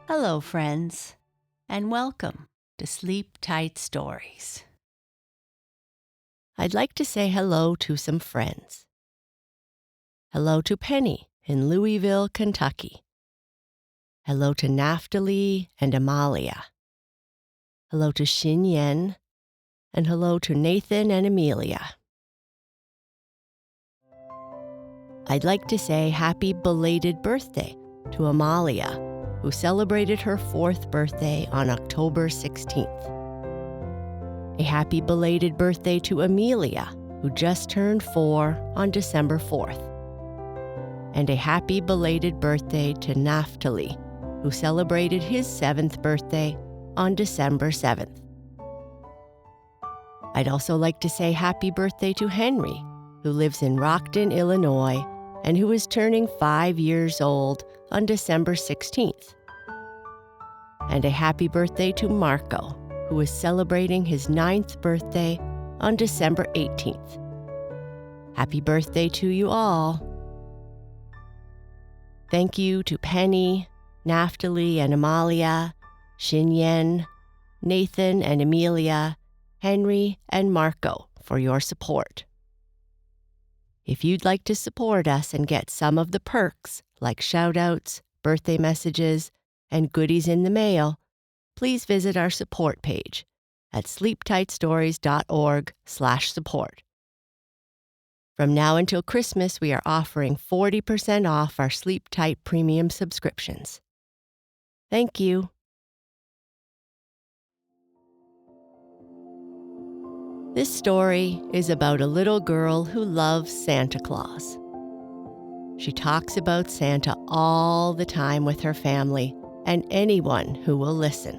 Hello, friends, and welcome to Sleep Tight Stories. I'd like to say hello to some friends. Hello to Penny in Louisville, Kentucky. Hello to Naphtali and Amalia. Hello to Xin Yen, and hello to Nathan and Amelia. I'd like to say happy belated birthday to Amalia, who celebrated her 4th birthday on October 16th. A happy belated birthday to Amelia, who just turned 4 on December 4th. And a happy belated birthday to Naphtali, who celebrated his 7th birthday on December 7th. I'd also like to say happy birthday to Henry, who lives in Rockton, Illinois, and who is turning 5 years old on December 16th. And a happy birthday to Marco, who is celebrating his 9th birthday on December 18th. Happy birthday to you all. Thank you to Penny, Naphtali and Amalia, Xin Yen, Nathan and Amelia, Henry and Marco for your support. If you'd like to support us and get some of the perks like shoutouts, birthday messages, and goodies in the mail, please visit our support page at sleeptightstories.org/support. From now until Christmas, we are offering 40% off our Sleep Tight premium subscriptions. Thank you. This story is about a little girl who loves Santa Claus. She talks about Santa all the time with her family and anyone who will listen.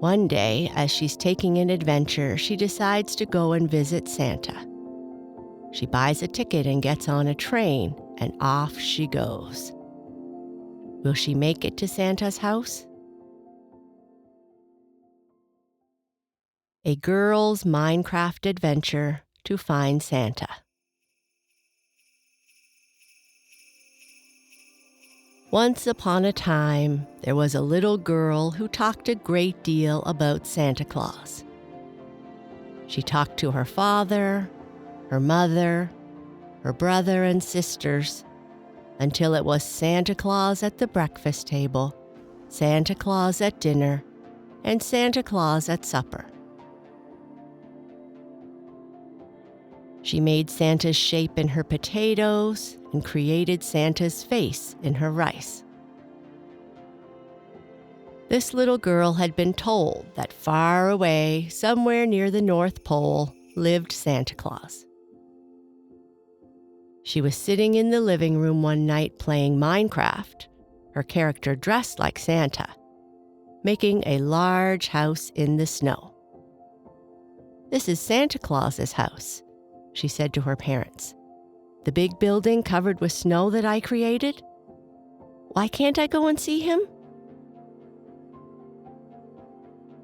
One day, as she's taking an adventure, she decides to go and visit Santa. She buys a ticket and gets on a train, and off she goes. Will she make it to Santa's house? A girl's Minecraft adventure to find Santa. Once upon a time, there was a little girl who talked a great deal about Santa Claus. She talked to her father, her mother, her brother and sisters, until it was Santa Claus at the breakfast table, Santa Claus at dinner, and Santa Claus at supper. She made Santa's shape in her potatoes and created Santa's face in her rice. This little girl had been told that far away, somewhere near the North Pole, lived Santa Claus. She was sitting in the living room one night playing Minecraft, her character dressed like Santa, making a large house in the snow. "This is Santa Claus's house," she said to her parents. "The big building covered with snow that I created? Why can't I go and see him?"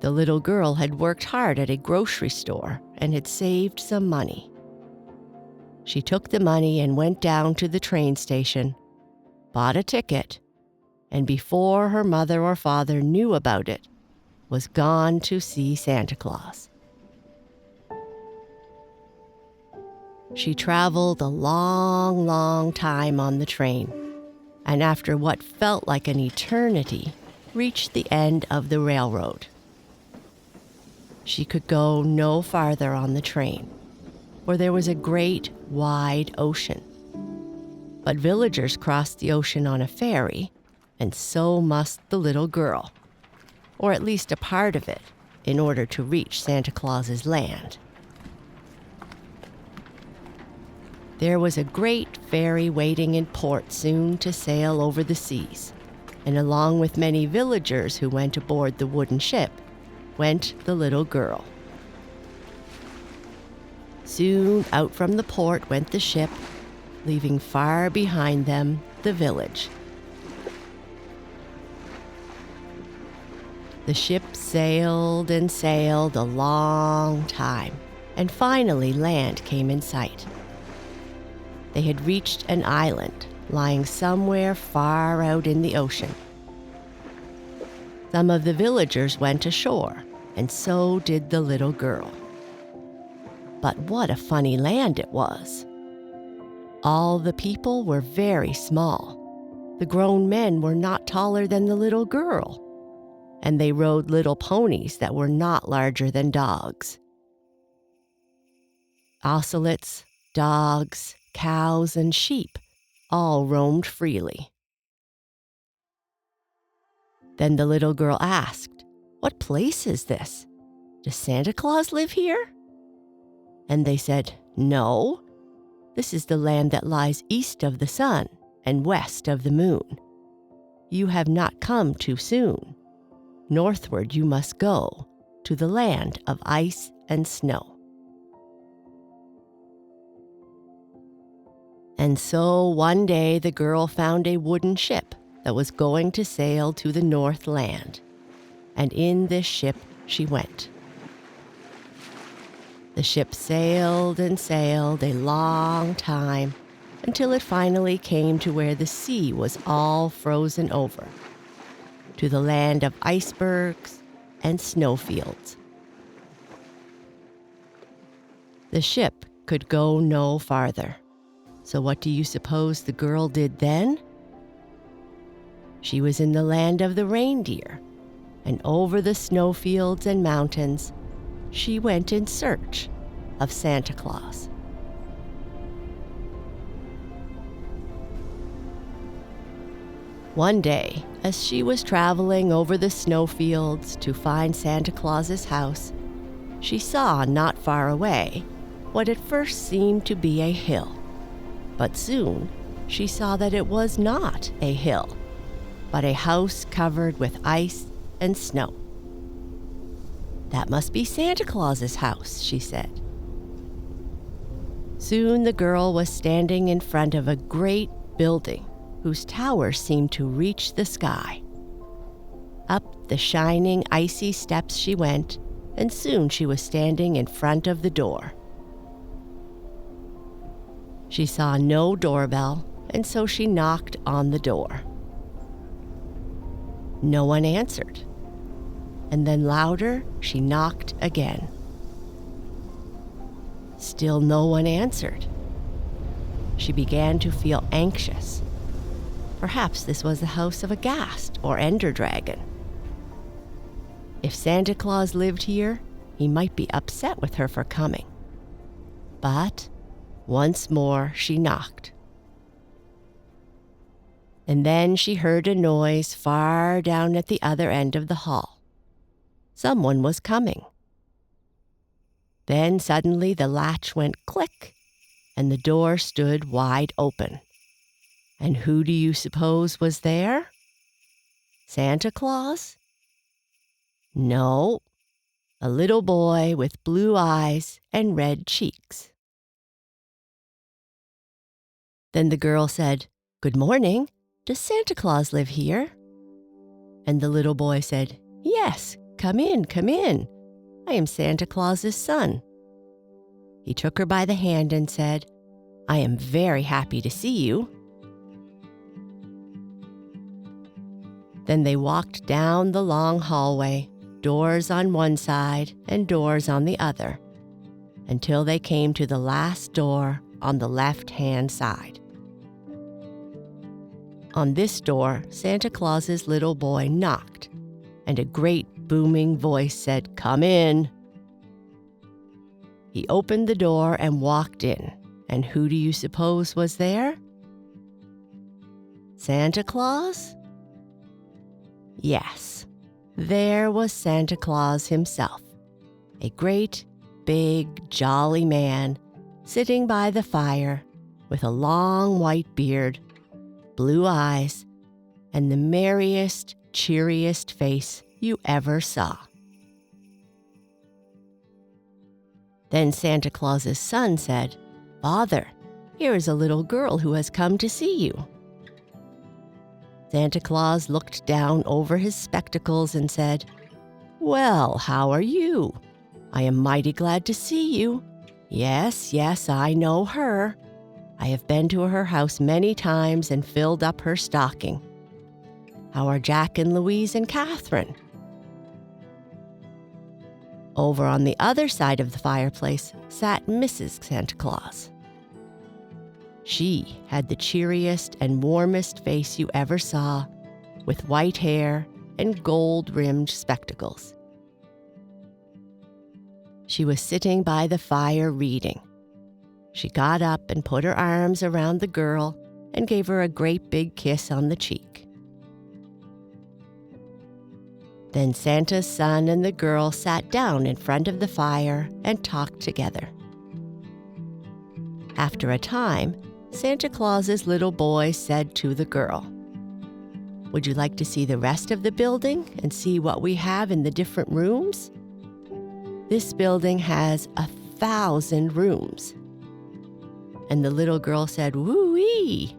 The little girl had worked hard at a grocery store and had saved some money. She took the money and went down to the train station, bought a ticket, and before her mother or father knew about it, was gone to see Santa Claus. She traveled a long, long time on the train, and after what felt like an eternity, reached the end of the railroad. She could go no farther on the train, for there was a great, wide ocean. But villagers crossed the ocean on a ferry, and so must the little girl, or at least a part of it, in order to reach Santa Claus's land. There was a great ferry waiting in port soon to sail over the seas, and along with many villagers who went aboard the wooden ship, went the little girl. Soon out from the port went the ship, leaving far behind them the village. The ship sailed and sailed a long time, and finally land came in sight. They had reached an island lying somewhere far out in the ocean. Some of the villagers went ashore, and so did the little girl. But what a funny land it was. All the people were very small. The grown men were not taller than the little girl, and they rode little ponies that were not larger than dogs. Ocelots, dogs, cows, and sheep all roamed freely. Then the little girl asked, "What place is this? Does Santa Claus live here?" And they said, "No, this is the land that lies east of the sun and west of the moon. You have not come too soon. Northward you must go, to the land of ice and snow." And so one day the girl found a wooden ship that was going to sail to the North Land, and in this ship she went. The ship sailed and sailed a long time until it finally came to where the sea was all frozen over, to the land of icebergs and snowfields. The ship could go no farther. So what do you suppose the girl did then? She was in the land of the reindeer, and over the snowfields and mountains, she went in search of Santa Claus. One day, as she was traveling over the snowfields to find Santa Claus's house, she saw not far away what at first seemed to be a hill. But soon she saw that it was not a hill, but a house covered with ice and snow. "That must be Santa Claus's house," she said. Soon the girl was standing in front of a great building whose towers seemed to reach the sky. Up the shining, icy steps she went, and soon she was standing in front of the door. She saw no doorbell, and so she knocked on the door. No one answered, and then louder she knocked again. Still no one answered. She began to feel anxious. Perhaps this was the house of a ghast or ender dragon. If Santa Claus lived here, he might be upset with her for coming. But once more she knocked. And then she heard a noise far down at the other end of the hall. Someone was coming. Then suddenly the latch went click, and the door stood wide open. And who do you suppose was there? Santa Claus? No, a little boy with blue eyes and red cheeks. Then the girl said, "Good morning. Does Santa Claus live here?" And the little boy said, "Yes, come in, come in. I am Santa Claus's son." He took her by the hand and said, "I am very happy to see you." Then they walked down the long hallway, doors on one side and doors on the other, until they came to the last door on the left-hand side. On this door, Santa Claus's little boy knocked, and a great booming voice said, "Come in." He opened the door and walked in, and who do you suppose was there? Santa Claus? Yes, there was Santa Claus himself, a great, big, jolly man sitting by the fire with a long white beard, blue eyes, and the merriest, cheeriest face you ever saw. Then Santa Claus's son said, "Father, here is a little girl who has come to see you." Santa Claus looked down over his spectacles and said, "Well, how are you? I am mighty glad to see you. Yes, yes, I know her. I have been to her house many times and filled up her stocking. How are Jack and Louise and Catherine?" Over on the other side of the fireplace sat Mrs. Santa Claus. She had the cheeriest and warmest face you ever saw, with white hair and gold-rimmed spectacles. She was sitting by the fire reading. She got up and put her arms around the girl and gave her a great big kiss on the cheek. Then Santa's son and the girl sat down in front of the fire and talked together. After a time, Santa Claus's little boy said to the girl, "Would you like to see the rest of the building and see what we have in the different rooms? This building has 1,000 rooms." And the little girl said, "Woo-wee!"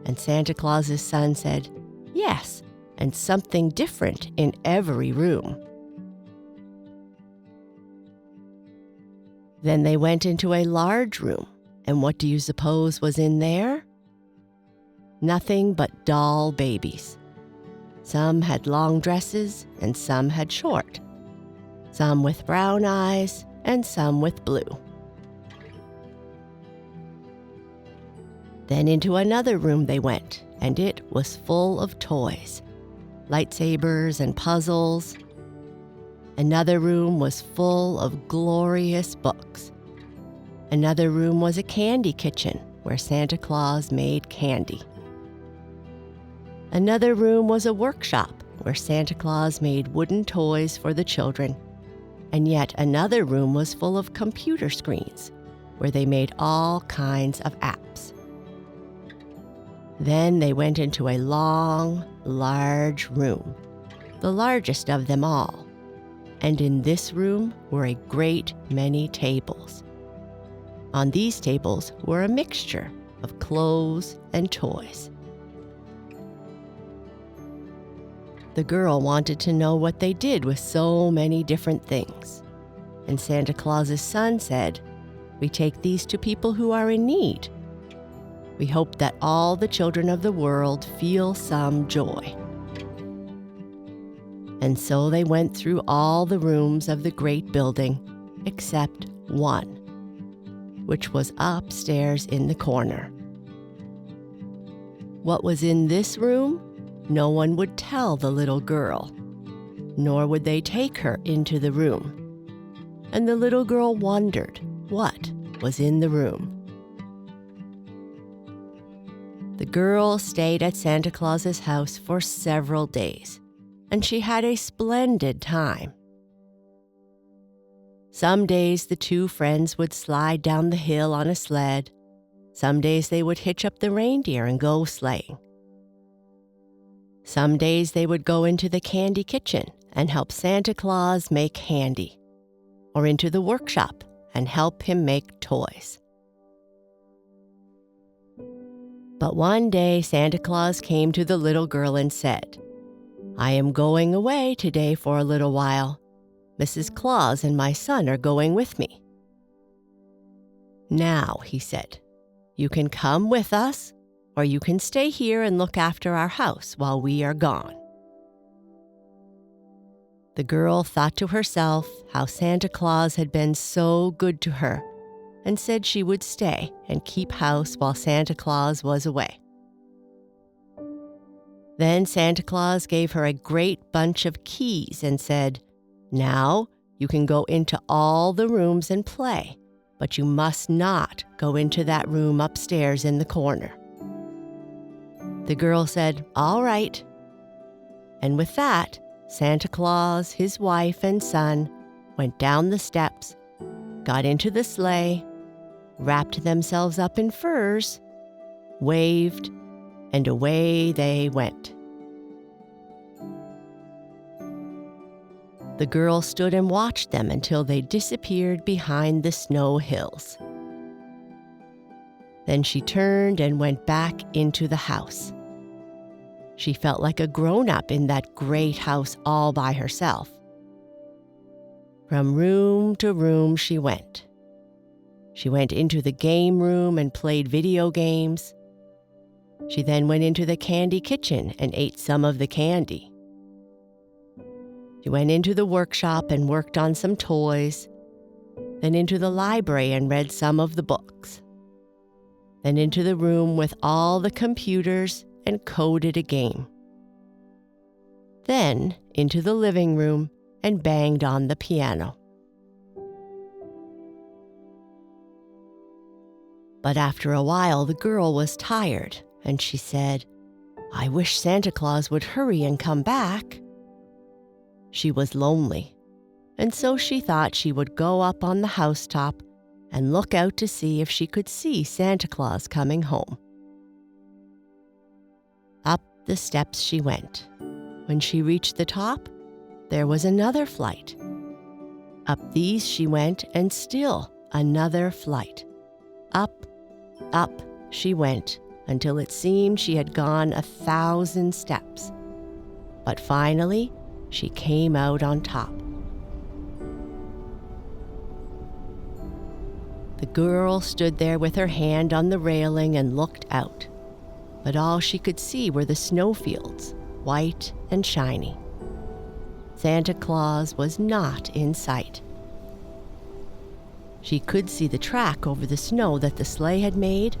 And Santa Claus's son said, "Yes, and something different in every room." Then they went into a large room, and what do you suppose was in there? Nothing but doll babies. Some had long dresses and some had short. Some with brown eyes and some with blue. Then into another room they went, and it was full of toys, lightsabers and puzzles. Another room was full of glorious books. Another room was a candy kitchen where Santa Claus made candy. Another room was a workshop where Santa Claus made wooden toys for the children. And yet another room was full of computer screens where they made all kinds of apps. Then they went into a long, large room, the largest of them all. And in this room were a great many tables. On these tables were a mixture of clothes and toys. The girl wanted to know what they did with so many different things. And Santa Claus's son said, "We take these to people who are in need. We hope that all the children of the world feel some joy." And so they went through all the rooms of the great building, except one, which was upstairs in the corner. What was in this room? No one would tell the little girl, nor would they take her into the room. And the little girl wondered what was in the room. The girl stayed at Santa Claus's house for several days, and she had a splendid time. Some days the two friends would slide down the hill on a sled. Some days they would hitch up the reindeer and go sleighing. Some days they would go into the candy kitchen and help Santa Claus make candy, or into the workshop and help him make toys. But one day Santa Claus came to the little girl and said, "I am going away today for a little while. Mrs. Claus and my son are going with me." "Now," he said, "you can come with us, or you can stay here and look after our house while we are gone." The girl thought to herself how Santa Claus had been so good to her, and said she would stay and keep house while Santa Claus was away. Then Santa Claus gave her a great bunch of keys and said, "Now you can go into all the rooms and play, but you must not go into that room upstairs in the corner." The girl said, "All right." And with that, Santa Claus, his wife, and son went down the steps, got into the sleigh, wrapped themselves up in furs, waved, and away they went. The girl stood and watched them until they disappeared behind the snow hills. Then she turned and went back into the house. She felt like a grown-up in that great house all by herself. From room to room she went. She went into the game room and played video games. She then went into the candy kitchen and ate some of the candy. She went into the workshop and worked on some toys, then into the library and read some of the books, then into the room with all the computers and coded a game, then into the living room and banged on the piano. But after a while, the girl was tired, and she said, "I wish Santa Claus would hurry and come back." She was lonely, and so she thought she would go up on the housetop and look out to see if she could see Santa Claus coming home. Up the steps she went. When she reached the top, there was another flight. Up these she went, and still another flight. Up, up she went, until it seemed she had gone 1,000 steps. But finally, she came out on top. The girl stood there with her hand on the railing and looked out, but all she could see were the snowfields, white and shiny. Santa Claus was not in sight. She could see the track over the snow that the sleigh had made,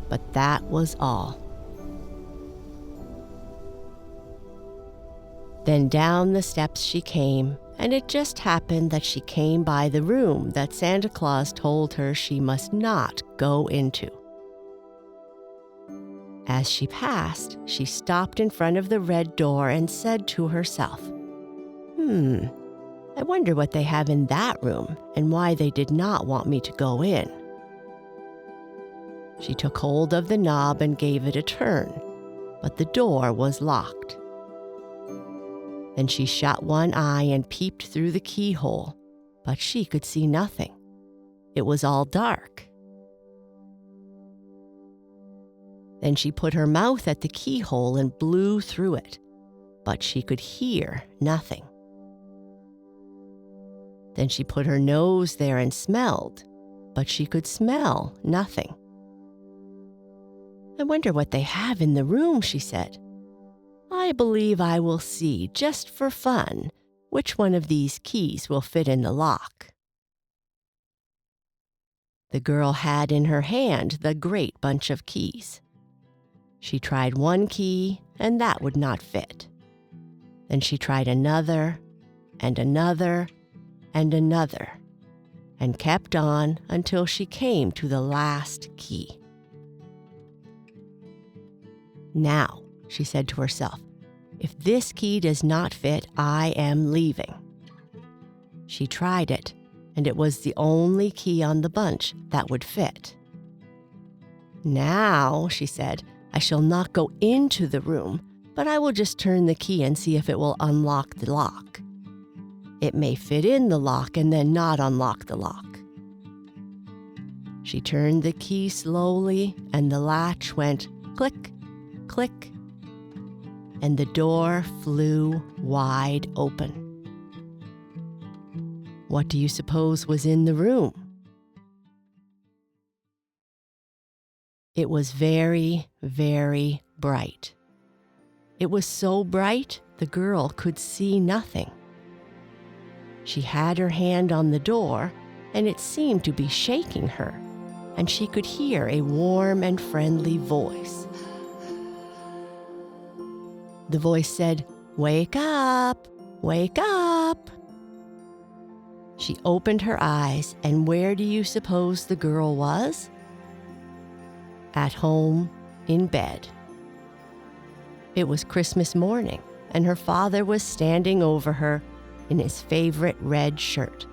but that was all. Then down the steps she came, and it just happened that she came by the room that Santa Claus told her she must not go into. As she passed, she stopped in front of the red door and said to herself, I wonder what they have in that room and why they did not want me to go in." She took hold of the knob and gave it a turn, but the door was locked. Then she shut one eye and peeped through the keyhole, but she could see nothing. It was all dark. Then she put her mouth at the keyhole and blew through it, but she could hear nothing. Then she put her nose there and smelled, but she could smell nothing. "I wonder what they have in the room," she said. "I believe I will see, just for fun, which one of these keys will fit in the lock." The girl had in her hand the great bunch of keys. She tried one key, and that would not fit. Then she tried another, and another, and another, and kept on until she came to the last key. "Now," she said to herself, "if this key does not fit, I am leaving." She tried it, and it was the only key on the bunch that would fit. "Now," she said, "I shall not go into the room, but I will just turn the key and see if it will unlock the lock. It may fit in the lock and then not unlock the lock." She turned the key slowly, and the latch went click, click, and the door flew wide open. What do you suppose was in the room? It was very, very bright. It was so bright the girl could see nothing. She had her hand on the door, and it seemed to be shaking her, and she could hear a warm and friendly voice. The voice said, "Wake up, wake up." She opened her eyes, and where do you suppose the girl was? At home, in bed. It was Christmas morning, and her father was standing over her in his favorite red shirt.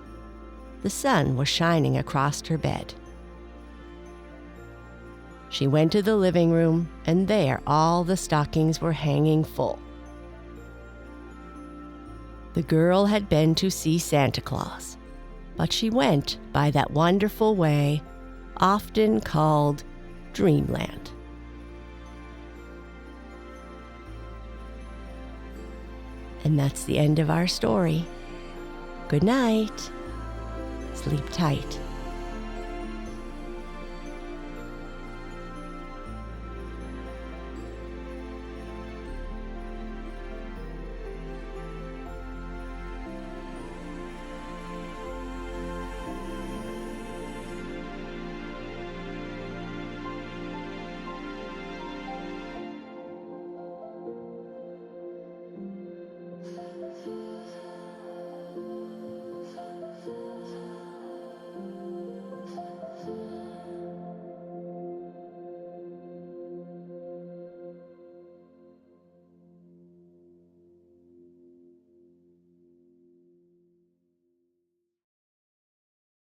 The sun was shining across her bed. She went to the living room, and there all the stockings were hanging full. The girl had been to see Santa Claus, but she went by that wonderful way often called Dreamland. And that's the end of our story. Good night. Sleep tight.